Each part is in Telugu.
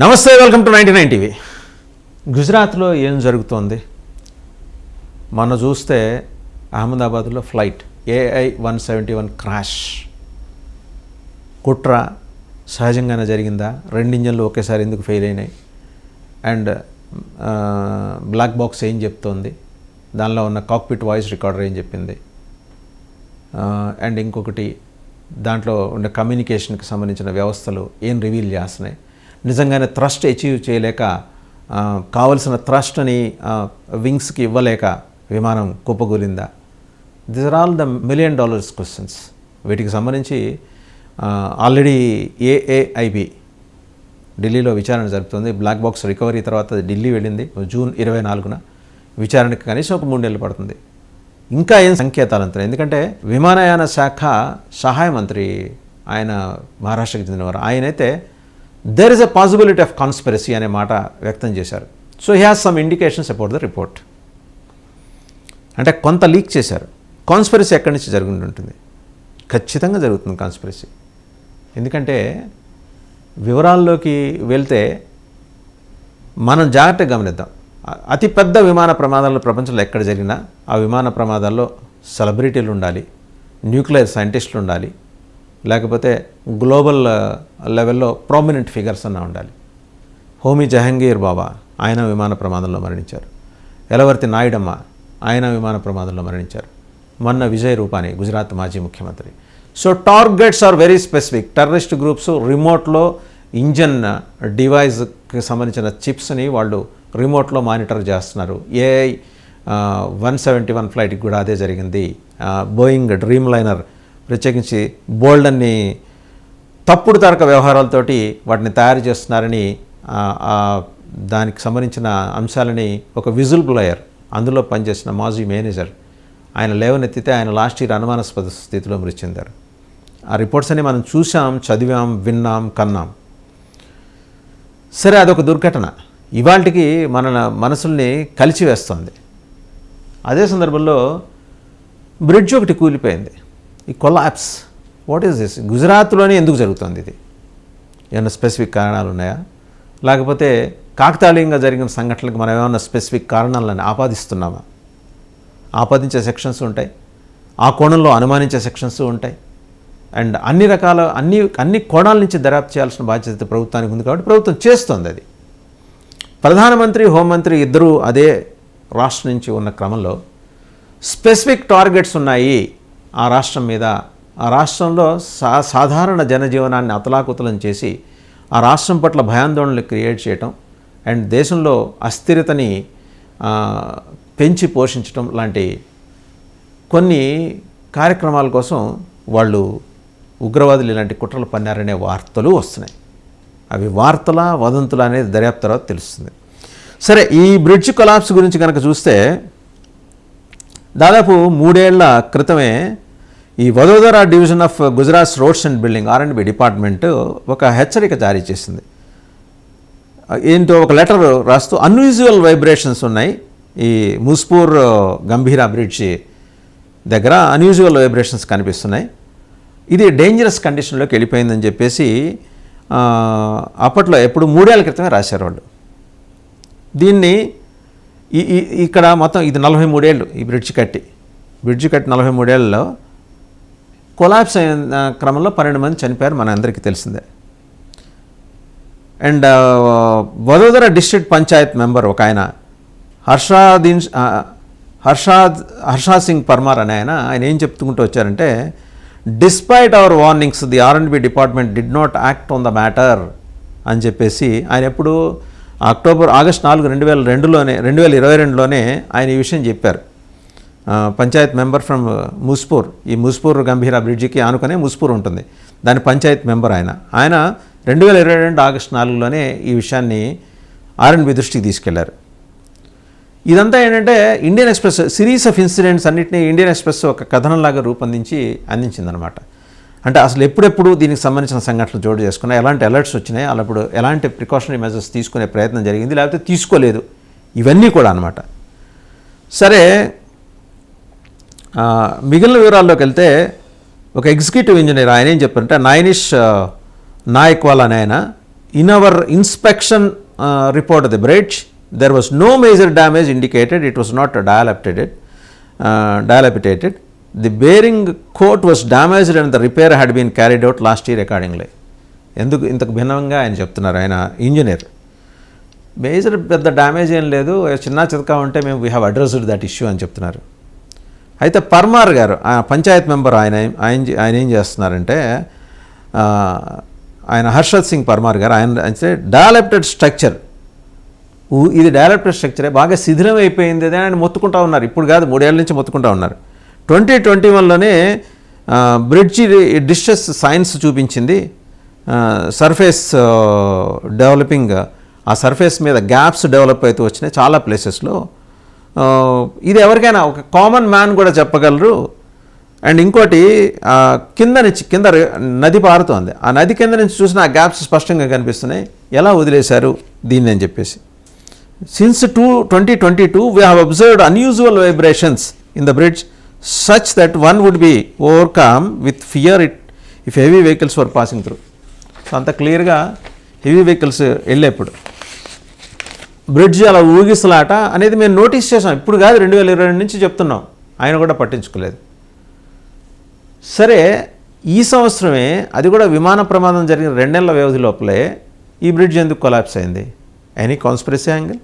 నమస్తే, వెల్కమ్ టు 99 టీవీ. గుజరాత్లో ఏం జరుగుతోంది? మొన్న చూస్తే అహ్మదాబాద్లో ఫ్లైట్ AI-171 క్రాష్. కుట్ర సహజంగానే జరిగిందా? రెండు ఇంజన్లు ఒకేసారి ఎందుకు ఫెయిల్ అయినాయి? అండ్ బ్లాక్ బాక్స్ ఏం చెప్తోంది? దానిలో ఉన్న కాక్పిట్ వాయిస్ రికార్డర్ ఏం చెప్పింది? అండ్ ఇంకొకటి, దాంట్లో ఉన్న కమ్యూనికేషన్కి సంబంధించిన వ్యవస్థలు ఏం రివీల్ చేస్తున్నాయి? నిజంగానే థ్రస్ట్ అచీవ్ చేయలేక, కావలసిన థ్రస్ట్ని వింగ్స్కి ఇవ్వలేక విమానం కుప్పగూలిందా? This are all the $1 million questions. వీటికి సంబంధించి ఆల్రెడీ AAIB ఢిల్లీలో విచారణ జరుపుతుంది. బ్లాక్ బాక్స్ రికవరీ తర్వాత ఢిల్లీ వెళ్ళింది. జూన్ 24న విచారణకి కనీసం ఒక 3 నెలలు పడుతుంది. ఇంకా ఏం సంకేతాలు అంటున్నాయి? ఎందుకంటే విమానయాన శాఖ సహాయ మంత్రి ఆయన మహారాష్ట్రకి చెందినవారు. ఆయనైతే there is a possibility of conspiracy అనే మాట వ్యక్తం చేశారు. So he has some indications about the report. అంటే కొంత లీక్ చేశారు. కాన్స్పిరసీ ఎక్కడి నుంచి జరిగి ఉంటుంది? ఖచ్చితంగా జరుగుతుంది కాన్స్పిరసీ. ఎందుకంటే వివరాల్లోకి వెళ్తే మనం జాగ్రత్తగా గమనిద్దాం. అతిపెద్ద విమాన ప్రమాదాలు ప్రపంచంలో ఎక్కడ జరిగినా ఆ విమాన ప్రమాదాల్లో సెలబ్రిటీలు ఉండాలి, న్యూక్లియర్ సైంటిస్టులు ఉండాలి, లేకపోతే గ్లోబల్ లెవెల్లో ప్రామినెంట్ ఫిగర్స్ అన్న ఉండాలి. హోమీ జహంగీర్ బాబా ఆయన విమాన ప్రమాదంలో మరణించారు. ఎలవర్తి నాయుడమ్మ ఆయన విమాన ప్రమాదంలో మరణించారు. మొన్న విజయ్ రూపానీ గుజరాత్ మాజీ ముఖ్యమంత్రి. So targets are very specific. Terrorist groups రిమోట్లో ఇంజన్ డివైజ్కి సంబంధించిన చిప్స్ని వాళ్ళు రిమోట్లో మానిటర్ చేస్తున్నారు. AI-171 ఫ్లైట్కి కూడా అదే జరిగింది. బోయింగ్ డ్రీమ్ లైనర్ ప్రత్యేకించి బోల్డ్ అన్ని తప్పుడు తరక వ్యవహారాలతోటి వాటిని తయారు చేస్తున్నారని, దానికి సంబంధించిన అంశాలని ఒక విజిల్ బ్లోయర్, అందులో పనిచేసిన మాజీ మేనేజర్ ఆయన లేవనెత్తితే ఆయన లాస్ట్ ఇయర్ అనుమానాస్పద స్థితిలో మృతి చెందారు. ఆ రిపోర్ట్స్ అన్ని మనం చూసాం, చదివాం, విన్నాం, కన్నాం. సరే, అదొక దుర్ఘటన ఇవాళకి మన మనసుల్ని కలిచివేస్తుంది. అదే సందర్భంలో బ్రిడ్జ్ ఒకటి కూలిపోయింది. ఈ కొలాప్స్, వాట్ ఈస్ దిస్? గుజరాత్లోనే ఎందుకు జరుగుతుంది ఇది? ఏమైనా స్పెసిఫిక్ కారణాలు ఉన్నాయా? లేకపోతే కాకతాళీయంగా జరిగిన సంఘటనలకు మనం ఏమైనా స్పెసిఫిక్ కారణాలను ఆపాదిస్తున్నామా? ఆపాదించే సెక్షన్స్ ఉంటాయి, ఆ కోణంలో అనుమానించే సెక్షన్స్ ఉంటాయి. అండ్ అన్ని రకాల అన్ని కోణాల నుంచి దర్యాప్తు చేయాల్సిన బాధ్యత ప్రభుత్వానికి ఉంది. కాబట్టి ప్రభుత్వం చేస్తుంది. అది ప్రధానమంత్రి, హోంమంత్రి ఇద్దరూ అదే రాష్ట్రం నుంచి ఉన్న క్రమంలో స్పెసిఫిక్ టార్గెట్స్ ఉన్నాయి ఆ రాష్ట్రం మీద. ఆ రాష్ట్రంలో సాధారణ జనజీవనాన్ని అతలాకుతలం చేసి ఆ రాష్ట్రం పట్ల భయాందోళనలు క్రియేట్ చేయటం అండ్ దేశంలో అస్థిరతని పెంచి పోషించటం లాంటి కొన్ని కార్యక్రమాల కోసం వాళ్ళు ఉగ్రవాదులు ఇలాంటి కుట్రలు పన్నారనే వార్తలు వస్తున్నాయి. అవి వార్తల వదంతులు అనేది దర్యాప్తు తర్వాత తెలుస్తుంది. సరే, ఈ బ్రిడ్జ్ కొలాప్స్ గురించి కనుక చూస్తే దాదాపు 3 ఏళ్ల క్రితమే ఈ Vadodara division of Gujarat roads and building R&B department ఒక హెచ్చరిక జారీ చేసింది. ఏంటో ఒక లెటర్ రాస్తూ అన్యూజువల్ వైబ్రేషన్స్ ఉన్నాయి ఈ ముస్పూర్ గంభీరా బ్రిడ్జి దగ్గర, అన్యూజువల్ వైబ్రేషన్స్ కనిపిస్తున్నాయి, ఇది డేంజరస్ కండిషన్లోకి వెళ్ళిపోయిందని చెప్పేసి అప్పట్లో ఎప్పుడు 3 ఏళ్ల క్రితమే రాశారు వాళ్ళు. దీన్ని ఇక్కడ మొత్తం ఇది 43 ఏళ్ళు ఈ బ్రిడ్జి కట్టి 43 ఏళ్ళలో కొలాప్స్ అయిన క్రమంలో 12 మంది చనిపోయారు, మన అందరికీ తెలిసిందే. And Vadodara district Panchayat member ఒక ఆయన హర్షాద్ సింగ్ పర్మార్ అనే ఆయన ఏం చెప్తుకుంటూ వచ్చారంటే, despite our warnings the R&B department did not act on the matter అని చెప్పేసి ఆయన ఎప్పుడు ఆగస్ట్ 4, 2022లోనే ఆయన ఈ విషయం చెప్పారు. పంచాయత్ మెంబర్ ఫ్రమ్ ముస్పూర్, ఈ ముస్పూర్ గంభీరా బ్రిడ్జికి ఆనుకునే ముస్పూర్ ఉంటుంది, దాని పంచాయత్ మెంబర్ ఆయన 2022 ఆగస్ట్ 4లోనే ఈ విషయాన్ని R&B దృష్టికి తీసుకెళ్లారు. ఇదంతా ఏంటంటే Indian express series of incidents అన్నింటినీ ఇండియన్ ఎక్స్ప్రెస్ ఒక కథనంలాగా రూపొందించి అందించిందనమాట. అంటే అసలు ఎప్పుడెప్పుడు దీనికి సంబంధించిన సంఘటనలు చోటు చేసుకున్నాయి, ఎలాంటి అలర్ట్స్ వచ్చినాయి, అప్పుడు ఎలాంటి ప్రికాషనరీ మెజర్స్ తీసుకునే ప్రయత్నం జరిగింది, లేకపోతే తీసుకోలేదు, ఇవన్నీ కూడా అనమాట. సరే, మిగిలిన వివరాల్లోకి వెళ్తే ఒక ఎగ్జిక్యూటివ్ ఇంజనీర్ ఆయన ఏం చెప్పారంటే, నైనిష్ నాయక్వాల్ అనే ఆయన in our inspection report of the bridge, there was no major damage indicated. It was not dilapidated. The bearing coat was damaged and the repair had been carried out last year accordingly. ఎందుకు ఇంతకు భిన్నంగా ఆయన చెప్తున్నారు, ఆయన ఇంజనీర్. మేజర్ పెద్ద డ్యామేజ్ ఏం లేదు, చిన్న చితకా ఉంటే మేము we have addressed that issue అని చెప్తున్నారు. అయితే పర్మార్ గారు పంచాయత్ మెంబర్ ఆయన ఏం చేస్తున్నారంటే, ఆయన హర్షద్ సింగ్ పర్మార్ గారు ఆయన అంటే డెవలప్డ్ స్ట్రక్చర్, ఇది డెవలప్డ్ స్ట్రక్చరే, బాగా శిథిలం అయిపోయింది అని ఆయన మొత్తుకుంటా ఉన్నారు. ఇప్పుడు కాదు, 3 ఏళ్ల నుంచి మొత్తుకుంటా ఉన్నారు. 2021లోనే బ్రిడ్జి డిస్ట్రెస్ సైన్స్ చూపించింది, సర్ఫేస్ డెవలపింగ్, ఆ సర్ఫేస్ మీద గ్యాప్స్ డెవలప్ అవుతూ వచ్చినాయి చాలా ప్లేసెస్లో. ఇది ఎవరికైనా ఒక కామన్ మ్యాన్ కూడా చెప్పగలరు. అండ్ ఇంకోటి, కింద నది పారుతోంది, ఆ నది కింద నుంచి చూసిన ఆ గ్యాప్స్ స్పష్టంగా కనిపిస్తున్నాయి, ఎలా వదిలేశారు దీన్ని అని చెప్పేసి. Since 2022 we have observed unusual vibrations in the bridge such that one would be overcome with fear if heavy vehicles were passing through. So అంత క్లియర్గా హెవీ వెహికల్స్ వెళ్ళేప్పుడు బ్రిడ్జ్ అలా ఊగిసలాట అనేది మేము నోటీస్ చేసాం. ఇప్పుడు కాదు, 2022 నుంచి చెప్తున్నాం, ఆయన కూడా పట్టించుకోలేదు. సరే, ఈ సంవత్సరమే అది కూడా విమాన ప్రమాదం జరిగిన 2 నెలల వ్యవధి లోపలే ఈ బ్రిడ్జ్ ఎందుకు కొలాప్స్ అయింది? Any conspiracy angle?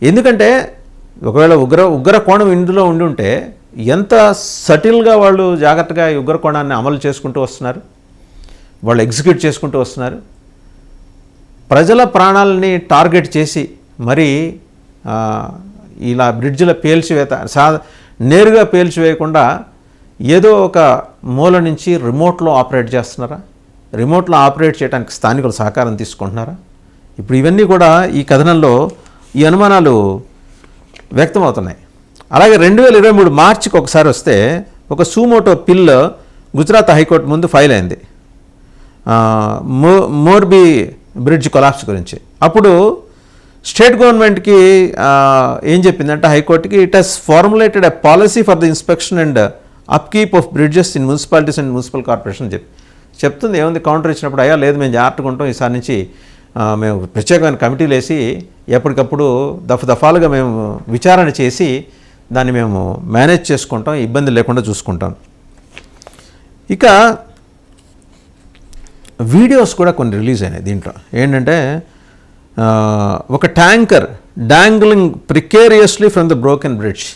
ఎందుకంటే ఒకవేళ ఉగ్ర కోణం ఇందులో ఉండి ఉంటే ఎంత సటిల్గా వాళ్ళు జాగ్రత్తగా ఈ ఉగ్ర కోణాన్ని అమలు చేసుకుంటూ వస్తున్నారు, వాళ్ళు ఎగ్జిక్యూట్ చేసుకుంటూ వస్తున్నారు. ప్రజల ప్రాణాలని టార్గెట్ చేసి మరి ఇలా బ్రిడ్జ్ల పేల్చివేత నేరుగా పేల్చివేయకుండా ఏదో ఒక మూల నుంచి రిమోట్లో ఆపరేట్ చేస్తున్నారా? రిమోట్లో ఆపరేట్ చేయడానికి స్థానికులు సహకారం తీసుకుంటున్నారా? ఇప్పుడు ఇవన్నీ కూడా ఈ కథనంలో ఈ అనుమానాలు వ్యక్తమవుతున్నాయి. అలాగే 2023 మార్చికి ఒకసారి వస్తే ఒక సూమోటో పిల్ గుజరాత్ హైకోర్టు ముందు ఫైల్ అయింది మోర్బీ బ్రిడ్జ్ కొలాప్స్ గురించి. అప్పుడు స్టేట్ గవర్నమెంట్కి ఏం చెప్పిందంటే హైకోర్టుకి, it has formulated a policy for the inspection and upkeep of bridges in municipalities and municipal corporation చెప్తుంది. ఏముంది కౌంటర్ ఇచ్చినప్పుడు, అయ్యా లేదు మేము జాగ్రత్తగా ఉంటాం, ఈసారి నుంచి మేము ప్రత్యేకమైన కమిటీలు వేసి ఎప్పటికప్పుడు దఫాలుగా మేము విచారణ చేసి దాన్ని మేము మేనేజ్ చేసుకుంటాం, ఇబ్బంది లేకుండా చూసుకుంటాం. ఇక వీడియోస్ కూడా కొన్ని రిలీజ్ అయినాయి దీంట్లో. ఏంటంటే ఒక tanker dangling precariously from the broken bridge.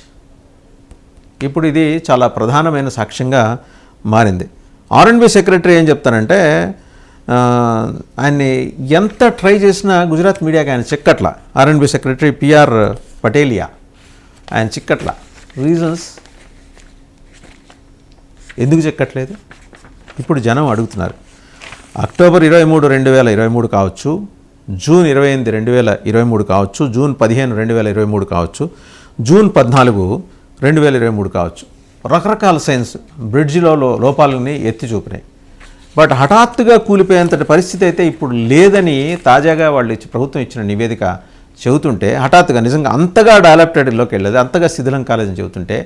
ఇప్పుడు ఇది చాలా ప్రధానమైన సాక్ష్యంగా మారింది. R&B సెక్రటరీ ఏం చెప్తానంటే, ఆయన్ని ఎంత ట్రై చేసినా గుజరాత్ మీడియాకి ఆయన చిక్కట్ల. R&B సెక్రటరీ PR పటేలియా ఆయన చిక్కట్ల. రీజన్స్ ఎందుకు చిక్కట్లేదు ఇప్పుడు జనం అడుగుతున్నారు. అక్టోబర్ 23, 2023 కావచ్చు, జూన్ 28, 2023 కావచ్చు, జూన్ 15, 2023 కావచ్చు, జూన్ 14, 2023 కావచ్చు. రకరకాల సైన్స్ బ్రిడ్జిలో లోపాలని ఎత్తి చూపినాయి. బట్ హఠాత్తుగా కూలిపోయేంతటి పరిస్థితి అయితే ఇప్పుడు లేదని తాజాగా వాళ్ళు ప్రభుత్వం ఇచ్చిన నివేదిక చెబుతుంటే, హఠాత్తుగా నిజంగా అంతగా డెవలప్టెడ్లోకి వెళ్ళేది, అంతగా శిథిలం కాలేదని చెబుతుంటే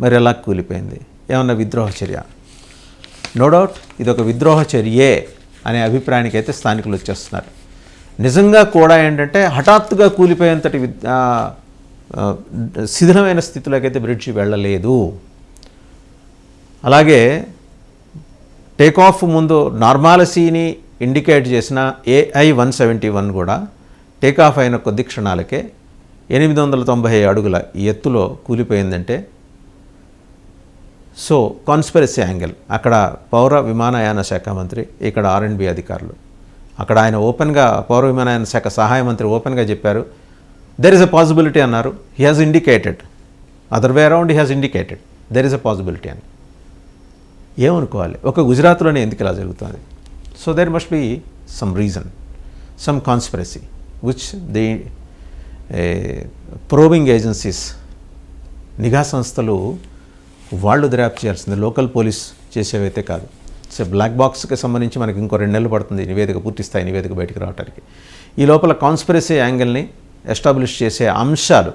మరి ఎలా కూలిపోయింది? ఏమన్నా విద్రోహ చర్య? నో డౌట్ ఇది ఒక విద్రోహ చర్యే అనే అభిప్రాయానికి అయితే స్థానికులు వచ్చేస్తున్నారు. నిజంగా కూడా ఏంటంటే హఠాత్తుగా కూలిపోయేంతటి శిథిలమైన స్థితిలోకి అయితే బ్రిడ్జి వెళ్ళలేదు. అలాగే టేకాఫ్ ముందు నార్మాలసీని ఇండికేట్ చేసిన AI-171 కూడా టేకాఫ్ అయిన కొద్ది క్షణాలకే 890 అడుగుల ఎత్తులో కూలిపోయిందంటే, సో కాన్స్పిరసీ యాంగిల్. అక్కడ పౌర విమానయాన శాఖ మంత్రి, ఇక్కడ R&B అధికారులు. అక్కడ ఆయన ఓపెన్గా పౌర విమానయాన శాఖ సహాయ మంత్రి ఓపెన్గా చెప్పారు, దెర్ ఇస్ అ పాసిబిలిటీ అన్నారు. He has indicated, other way around he has indicated there is a possibility అని. ఏమనుకోవాలి, ఒక గుజరాత్లోనే ఎందుకు ఇలా జరుగుతుంది? So there must be some reason, some conspiracy which the probing agencies, నిఘా సంస్థలు వాళ్ళు దర్యాప్తు చేయాల్సింది, లోకల్ పోలీస్ చేసేవైతే కాదు. సో బ్లాక్ బాక్స్కి సంబంధించి మనకి ఇంకో 2 నెలలు పడుతుంది నివేదిక, పూర్తిస్థాయి నివేదిక బయటకు రావడానికి. ఈ లోపల కాన్స్పిరసీ యాంగిల్ని ఎస్టాబ్లిష్ చేసే అంశాలు.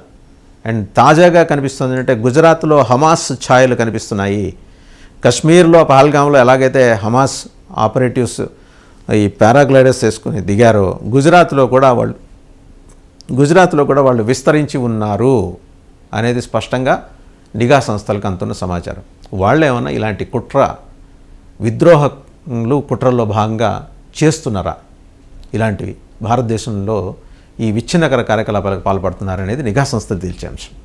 అండ్ తాజాగా కనిపిస్తుంది అంటే గుజరాత్లో హమాస్ ఛాయలు కనిపిస్తున్నాయి. కశ్మీర్లో పహల్గామ్లో ఎలాగైతే హమాస్ ఆపరేటివ్స్ ఈ పారాగ్లైడర్స్ వేసుకుని దిగారో గుజరాత్లో కూడా వాళ్ళు విస్తరించి ఉన్నారు అనేది స్పష్టంగా నిఘా సంస్థలకు అందుతున్న సమాచారం. వాళ్ళు ఏమన్నా ఇలాంటి కుట్రల్లో భాగంగా చేస్తున్నారా, ఇలాంటివి భారతదేశంలో ఈ విచ్ఛిన్నకర కార్యకలాపాలకు పాల్పడుతున్నారనేది నిఘా సంస్థలు తేల్చే అంశం.